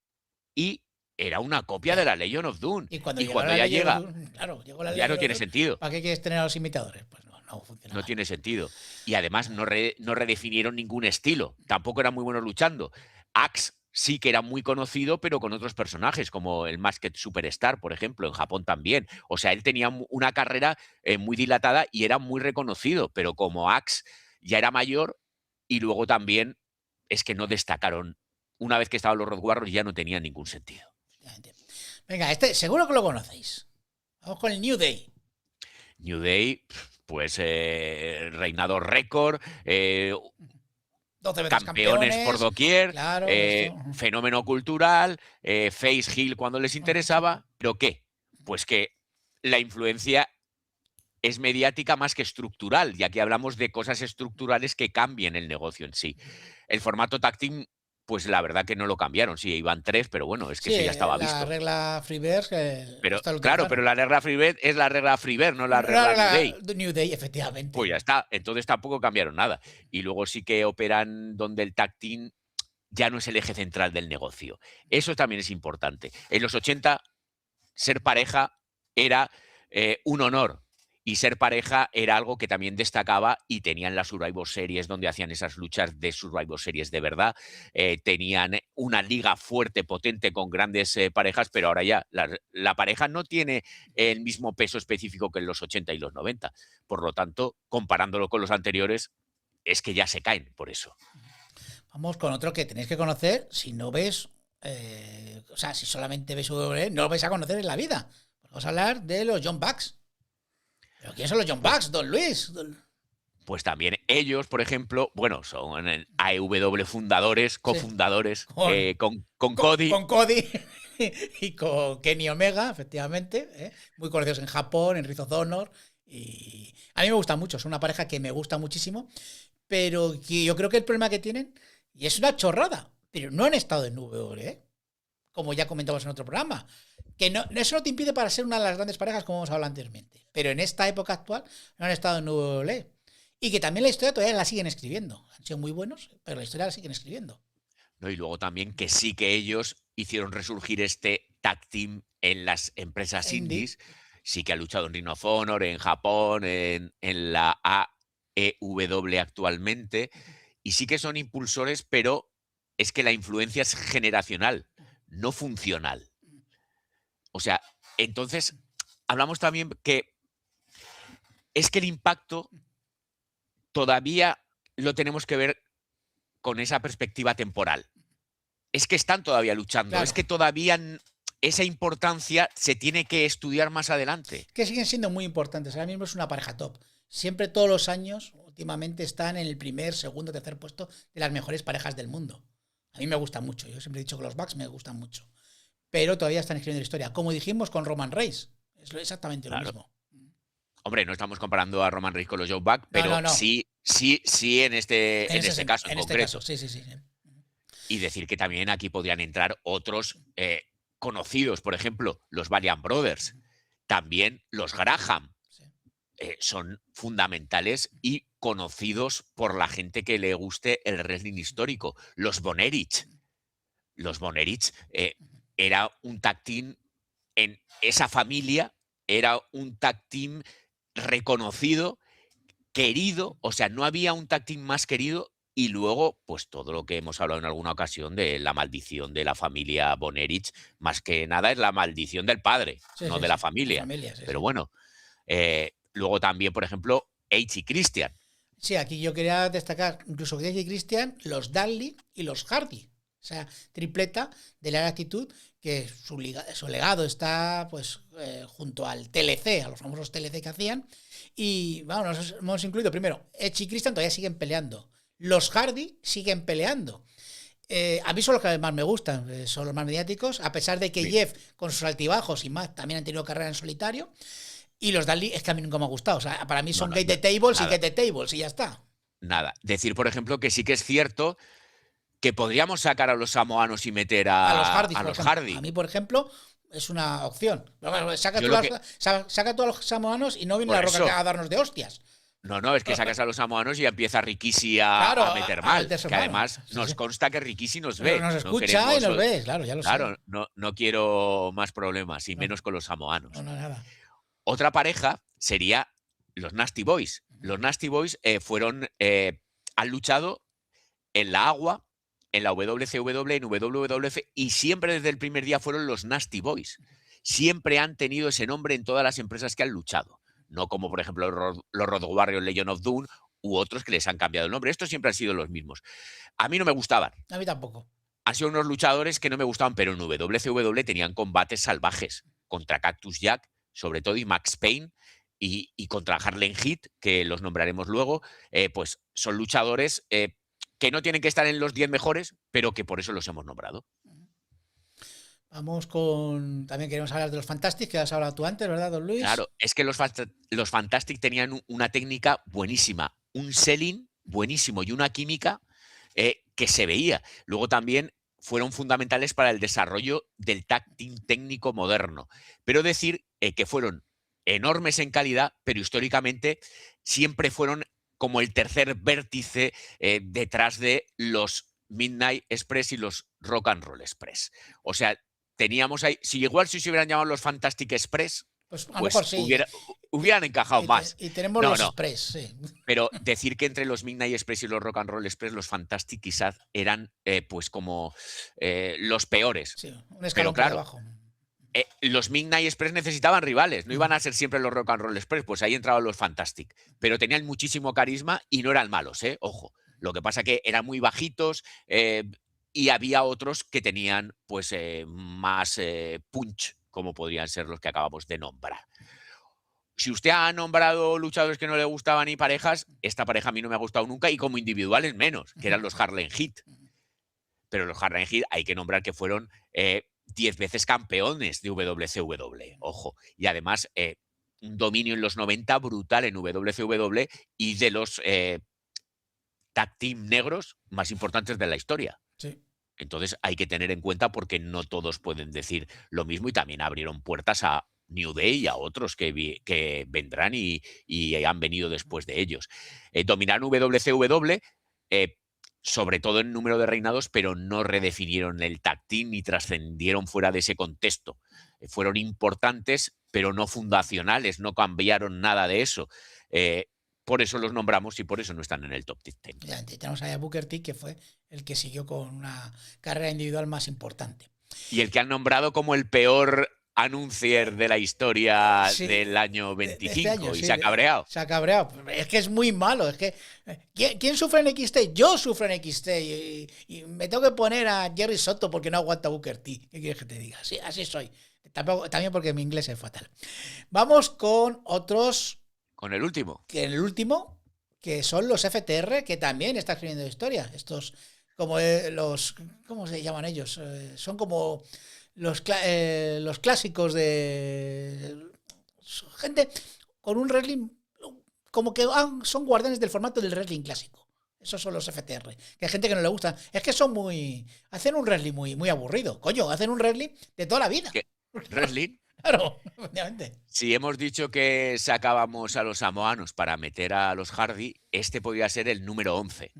y era una copia de la Legion of Doom. Y cuando ya llega, claro, llegó la ya no Legion tiene of Doom, sentido. ¿para qué quieres tener a los imitadores? Pues no funciona. No tiene sentido. Y además no redefinieron ningún estilo. Tampoco eran muy buenos luchando. Axe sí que era muy conocido, pero con otros personajes, como el Masked Superstar, por ejemplo, en Japón también. O sea, él tenía una carrera muy dilatada y era muy reconocido, pero como Axe ya era mayor y luego también es que no destacaron. Una vez que estaban los Road Warriors ya no tenía ningún sentido. Venga, este seguro que lo conocéis. Vamos con el New Day. New Day, pues reinado récord, 12 veces campeones por doquier, claro, fenómeno cultural, face heel cuando les interesaba, pero ¿qué? Pues que la influencia es mediática más que estructural, ya que hablamos de cosas estructurales que cambien el negocio en sí. El formato tag team, pues la verdad que no lo cambiaron, sí, iban 3, pero bueno, es que eso ya estaba visto. La regla Freebird. Pero claro, pero la regla Freebird es la regla Freebird, no la regla New Day. New Day, efectivamente. Pues ya está, entonces tampoco cambiaron nada. Y luego sí que operan donde el tag team ya no es el eje central del negocio. Eso también es importante. En los 80, ser pareja era un honor. Y ser pareja era algo que también destacaba y tenían las Survivor Series donde hacían esas luchas de Survivor Series de verdad. Tenían una liga fuerte, potente, con grandes parejas, pero ahora ya la pareja no tiene el mismo peso específico que en los 80 y los 90. Por lo tanto, comparándolo con los anteriores, es que ya se caen por eso. Vamos con otro que tenéis que conocer si no ves, o sea, si solamente ves WWE, no lo vais a conocer en la vida. Vamos a hablar de los Young Bucks. ¿Pero quiénes son los Young Bucks, don Luis? Pues también ellos, por ejemplo, bueno, son AEW fundadores, cofundadores, con Cody. Con Cody y con Kenny Omega, efectivamente, muy conocidos en Japón, en Ring of Honor. Y a mí me gusta mucho, son una pareja que me gusta muchísimo, pero que yo creo que el problema que tienen, y es una chorrada, pero no han estado en WWE, como ya comentamos en otro programa. Que no, eso no te impide para ser una de las grandes parejas, como hemos hablado anteriormente. Pero en esta época actual no han estado en WWE. Y que también la historia todavía la siguen escribiendo. Han sido muy buenos, pero la historia la siguen escribiendo. ¿No? Y luego también que sí que ellos hicieron resurgir este tag team en las empresas indies. Sí que ha luchado en Ring of Honor, en Japón, en la AEW actualmente. Y sí que son impulsores, pero es que la influencia es generacional, no funcional. O sea, entonces hablamos también que es que el impacto todavía lo tenemos que ver con esa perspectiva temporal. Es que están todavía luchando, Claro. es que todavía esa importancia se tiene que estudiar más adelante. Que siguen siendo muy importantes. Ahora mismo es una pareja top. Siempre, todos los años, últimamente están en el primer, segundo, tercer puesto de las mejores parejas del mundo. A mí me gusta mucho. Yo siempre he dicho que los Bucks me gustan mucho. Pero todavía están escribiendo la historia. Como dijimos con Roman Reigns. Es exactamente lo mismo. Hombre, no estamos comparando a Roman Reigns con los Young Bucks, pero no. sí en este caso en concreto. Sí. Y decir que también aquí podrían entrar otros conocidos, por ejemplo, los Valiant Brothers, también los Graham. Son fundamentales y conocidos por la gente que le guste el wrestling histórico. Los Von Erich. Los Von Erich era un tag team en esa familia, era un tag team reconocido, querido, o sea, no había un tag team más querido. Y luego, pues todo lo que hemos hablado en alguna ocasión de la maldición de la familia Von Erich, más que nada es la maldición del padre, no de la familia. Pero bueno, luego también, por ejemplo, Edge y Christian. Sí, aquí yo quería destacar incluso Edge y Christian, los Dudley y los Hardy. O sea, tripleta de la actitud, que su legado está pues junto al TLC, a los famosos TLC que hacían. Y vamos, nos hemos incluido primero, Edge y Christian todavía siguen peleando. Los Hardy siguen peleando. A mí son los que más me gustan, son los más mediáticos, a pesar de que Jeff, con sus altibajos y más, también han tenido carrera en solitario. Y los Dudley es que a mí nunca me ha gustado. O sea, para mí son Gate the Tables y Get the Tables y ya está. Nada. Decir, por ejemplo, que sí que es cierto que podríamos sacar a los samoanos y meter a los Hardy. A mí, por ejemplo, es una opción. Saca tú a los samoanos y no viene La Roca a darnos de hostias. No, es que sacas a los samoanos y empieza Rikishi a meter mal. Que además nos consta que Rikishi nos ve. Nos escucha y nos ve, claro, ya lo sé. Claro, no quiero más problemas, y menos con los samoanos. No, nada. Otra pareja sería los Nasty Boys. Los Nasty Boys han luchado en la agua, en la WCW, en WWF, y siempre desde el primer día fueron los Nasty Boys. Siempre han tenido ese nombre en todas las empresas que han luchado. No como, por ejemplo, los Road Warriors, Legion of Doom u otros que les han cambiado el nombre. Estos siempre han sido los mismos. A mí no me gustaban. A mí tampoco. Han sido unos luchadores que no me gustaban, pero en WCW tenían combates salvajes contra Cactus Jack, sobre todo, y Max Payne, y contra Harlem Heat, que los nombraremos luego. Pues son luchadores que no tienen que estar en los 10 mejores, pero que por eso los hemos nombrado. Vamos con... También queremos hablar de los Fantastic, que has hablado tú antes, ¿verdad, don Luis? Claro, es que los Fantastic tenían una técnica buenísima, un selling buenísimo y una química que se veía. Luego también fueron fundamentales para el desarrollo del tag team técnico moderno. Pero decir que fueron enormes en calidad, pero históricamente siempre fueron como el tercer vértice detrás de los Midnight Express y los Rock and Roll Express. O sea, teníamos ahí, si se hubieran llamado los Fantastic Express, pues a lo mejor sí. hubieran encajado más. Y tenemos No, los no. Express, sí. Pero decir que entre los Midnight Express y los Rock and Roll Express, los Fantastic quizás eran pues como los peores. Sí, un Pero escalón por claro, debajo. los Midnight Express necesitaban rivales, no iban a ser siempre los Rock and Roll Express, pues ahí entraban los Fantastic. Pero tenían muchísimo carisma y no eran malos, ojo. Lo que pasa que eran muy bajitos y había otros que tenían pues más punch, como podrían ser los que acabamos de nombrar. Si usted ha nombrado luchadores que no le gustaban y parejas, esta pareja a mí no me ha gustado nunca y como individuales menos, que eran los Harlem Heat. Pero los Harlem Heat hay que nombrar que fueron 10 veces campeones de WCW, ojo. Y además un dominio en los 90 brutal en WCW y de los tag team negros más importantes de la historia. Sí. Entonces hay que tener en cuenta porque no todos pueden decir lo mismo y también abrieron puertas a New Day y a otros que vendrán y han venido después de ellos. Dominaron WCW, sobre todo en número de reinados, pero no redefinieron el tag team ni trascendieron fuera de ese contexto. Fueron importantes, pero no fundacionales, no cambiaron nada de eso. Por eso los nombramos y por eso no están en el top 10. Ya, tenemos ahí a Booker T, que fue el que siguió con una carrera individual más importante. Y el que han nombrado como el peor anuncier de la historia del año 25 este año, y se ha cabreado. Se ha cabreado. Es que es muy malo. Es que ¿quién sufre en XT? Yo sufro en XT y me tengo que poner a Jerry Soto porque no aguanta Booker T. ¿Qué quieres que te diga? Así soy. También porque mi inglés es fatal. Vamos con otros. Con el último. El último, que son los FTR, que también está escribiendo historia. Estos, como los. ¿Cómo se llaman ellos? Son como los clásicos de. Gente con un wrestling. Como que son guardianes del formato del wrestling clásico. Esos son los FTR. Que hay gente que no le gusta. Es que son muy. Hacen un wrestling muy aburrido. Coño, hacen un wrestling de toda la vida. ¿Qué? ¿Wrestling? Claro, efectivamente. Si hemos dicho que sacábamos a los samoanos para meter a los Hardy, este podría ser el número 11.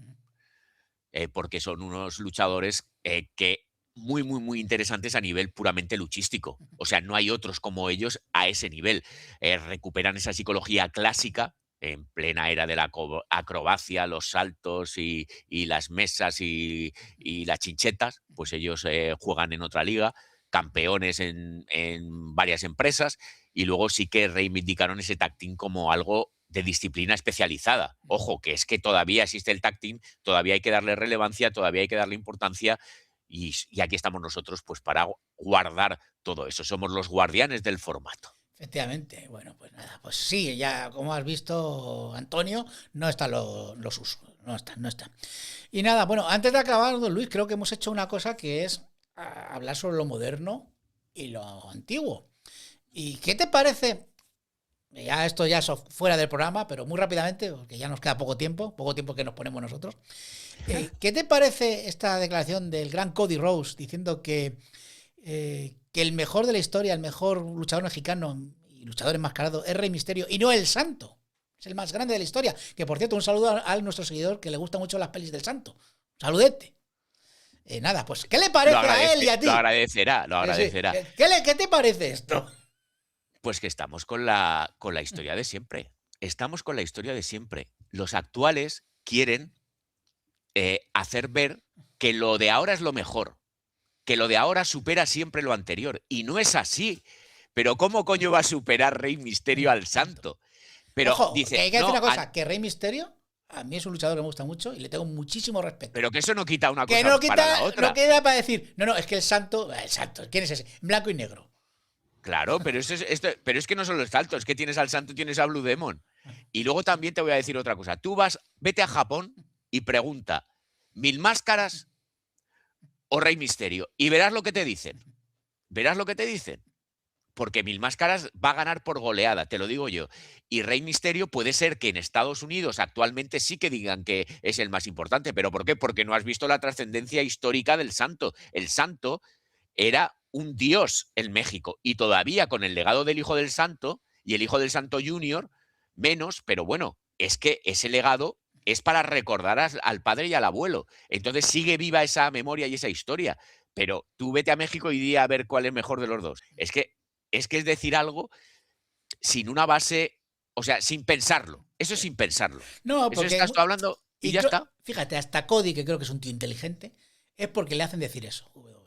Porque son unos luchadores que muy interesantes a nivel puramente luchístico. O sea, no hay otros como ellos a ese nivel. Recuperan esa psicología clásica en plena era de la acrobacia, los saltos y las mesas y las chinchetas. Pues ellos juegan en otra liga, campeones en varias empresas, y luego sí que reivindicaron ese tag team como algo de disciplina especializada. Ojo, que es que todavía existe el tag team, todavía hay que darle relevancia, todavía hay que darle importancia, y aquí estamos nosotros pues para guardar todo eso. Somos los guardianes del formato. Efectivamente. Bueno, pues nada, pues sí, ya como has visto, Antonio, no están los usos, no están. Y nada, bueno, antes de acabar, don Luis, creo que hemos hecho una cosa que es hablar sobre lo moderno y lo antiguo. ¿Y qué te parece? Ya esto ya es fuera del programa, pero muy rápidamente, porque ya nos queda poco tiempo que nos ponemos nosotros. ¿Qué te parece esta declaración del gran Cody Rhodes diciendo que el mejor de la historia, el mejor luchador mexicano y luchador enmascarado es Rey Mysterio y no el Santo? Es el más grande de la historia. Que por cierto, un saludo a nuestro seguidor que le gustan mucho las pelis del Santo. Saludete. Nada, pues, ¿qué le parece a él y a ti? Lo agradecerá. Sí. ¿Qué te parece esto? Pues que estamos con la historia de siempre. Estamos con la historia de siempre. Los actuales quieren hacer ver que lo de ahora es lo mejor, que lo de ahora supera siempre lo anterior. Y no es así. Pero ¿cómo coño va a superar Rey Mysterio al Santo? Pero ojo, dice, que hay que decir una cosa, que Rey Mysterio a mí es un luchador que me gusta mucho y le tengo muchísimo respeto. Pero que eso no quita una cosa que no quita, para la otra. No queda para decir, no, es que el Santo, ¿quién es ese? Blanco y negro. Claro, pero es que no solo el Santo, es que tienes al Santo y tienes a Blue Demon. Y luego también te voy a decir otra cosa. Vete a Japón y pregunta, ¿Mil Máscaras o Rey Mysterio? Y verás lo que te dicen. Verás lo que te dicen. Porque Mil Máscaras va a ganar por goleada, te lo digo yo. Y Rey Mysterio puede ser que en Estados Unidos actualmente sí que digan que es el más importante. ¿Pero por qué? Porque no has visto la trascendencia histórica del Santo. El Santo era un dios en México y todavía con el legado del Hijo del Santo y el Hijo del Santo Junior menos, pero bueno, es que ese legado es para recordar al padre y al abuelo. Entonces sigue viva esa memoria y esa historia. Pero tú vete a México y di a ver cuál es mejor de los dos. Es que es decir algo sin una base O sea, sin pensarlo. Eso es sin pensarlo. No, Eso porque estás tú hablando y ya está. fíjate, hasta Cody, que creo que es un tío inteligente, es porque le hacen decir eso, WWE.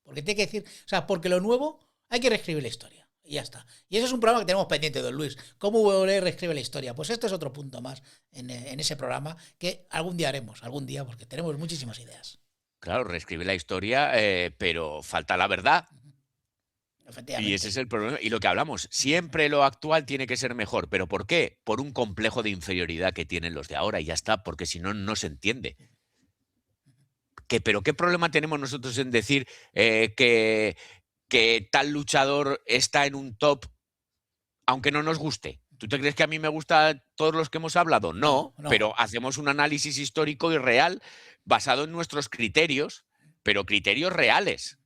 Porque tiene que decir, o sea, porque lo nuevo hay que reescribir la historia. Y ya está. Y eso es un programa que tenemos pendiente, don Luis. ¿Cómo WWE reescribe la historia? Pues esto es otro punto más en ese programa que algún día haremos, algún día, porque tenemos muchísimas ideas. Claro, reescribe la historia, pero falta la verdad. Y Efectivamente. ese es el problema. Y lo que hablamos, siempre lo actual tiene que ser mejor. ¿Pero por qué? Por un complejo de inferioridad que tienen los de ahora y ya está, porque si no, no se entiende. ¿Pero qué problema tenemos nosotros en decir que tal luchador está en un top aunque no nos guste? ¿Tú te crees que a mí me gustan todos los que hemos hablado? No, No. pero hacemos un análisis histórico y real basado en nuestros criterios, pero criterios reales.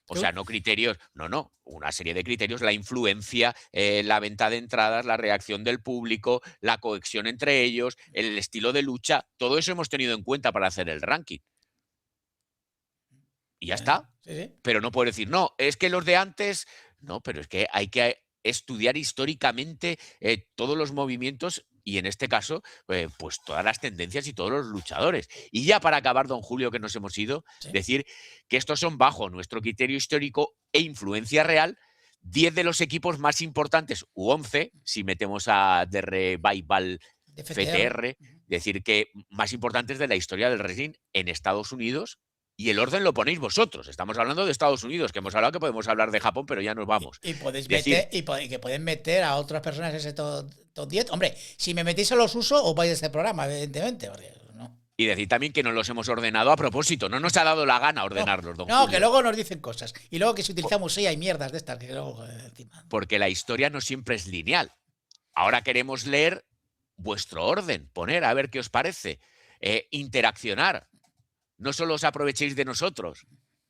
O sea, no criterios, no, una serie de criterios, la influencia, la venta de entradas, la reacción del público, la cohesión entre ellos, el estilo de lucha, todo eso hemos tenido en cuenta para hacer el ranking. Y ya está. Sí. Pero no puedo decir, no, es que los de antes, no, pero es que hay que estudiar históricamente todos los movimientos y en este caso, pues todas las tendencias y todos los luchadores. Y ya para acabar, don Julio, que nos hemos ido, Sí. decir que estos son bajo nuestro criterio histórico e influencia real, 10 de los equipos más importantes, u 11, si metemos a The Revival De FTR, decir que más importantes de la historia del wrestling en Estados Unidos. Y el orden lo ponéis vosotros. Estamos hablando de Estados Unidos, que hemos hablado que podemos hablar de Japón, pero ya nos vamos. Y podéis Decir- meter, y que pueden meter a otras personas en ese top 10. Hombre, si me metís a los usos, os vais de este programa, evidentemente. Porque, no. Y decir también que no los hemos ordenado a propósito. No nos ha dado la gana ordenarlos, don No, Julio. que luego nos dicen cosas. Y luego que si utilizamos SEA y mierdas de estas, que luego encima. Porque la historia no siempre es lineal. Ahora queremos leer vuestro orden, poner a ver qué os parece, interaccionar. No solo os aprovechéis de nosotros.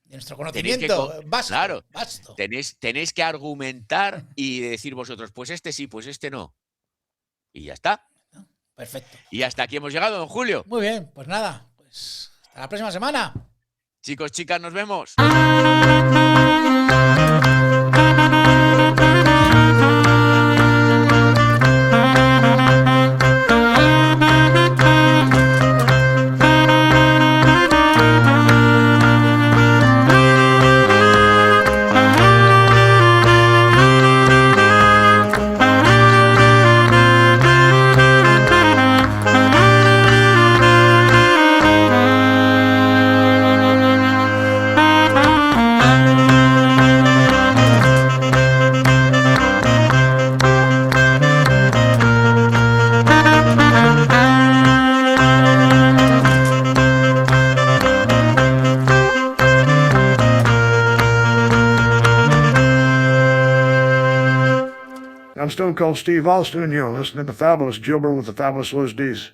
De nuestro Tenéis que conocimiento vasto. claro, vasto. tenéis que argumentar y decir vosotros, pues este sí, pues este no. Y ya está. Perfecto. Y hasta aquí hemos llegado, don Julio. Muy bien, pues nada. Pues hasta la próxima semana. Chicos, chicas, nos vemos. I'm Stone Cold Steve Austin, and you're listening to Fabulous Gilbert with the Fabulous Liz D's.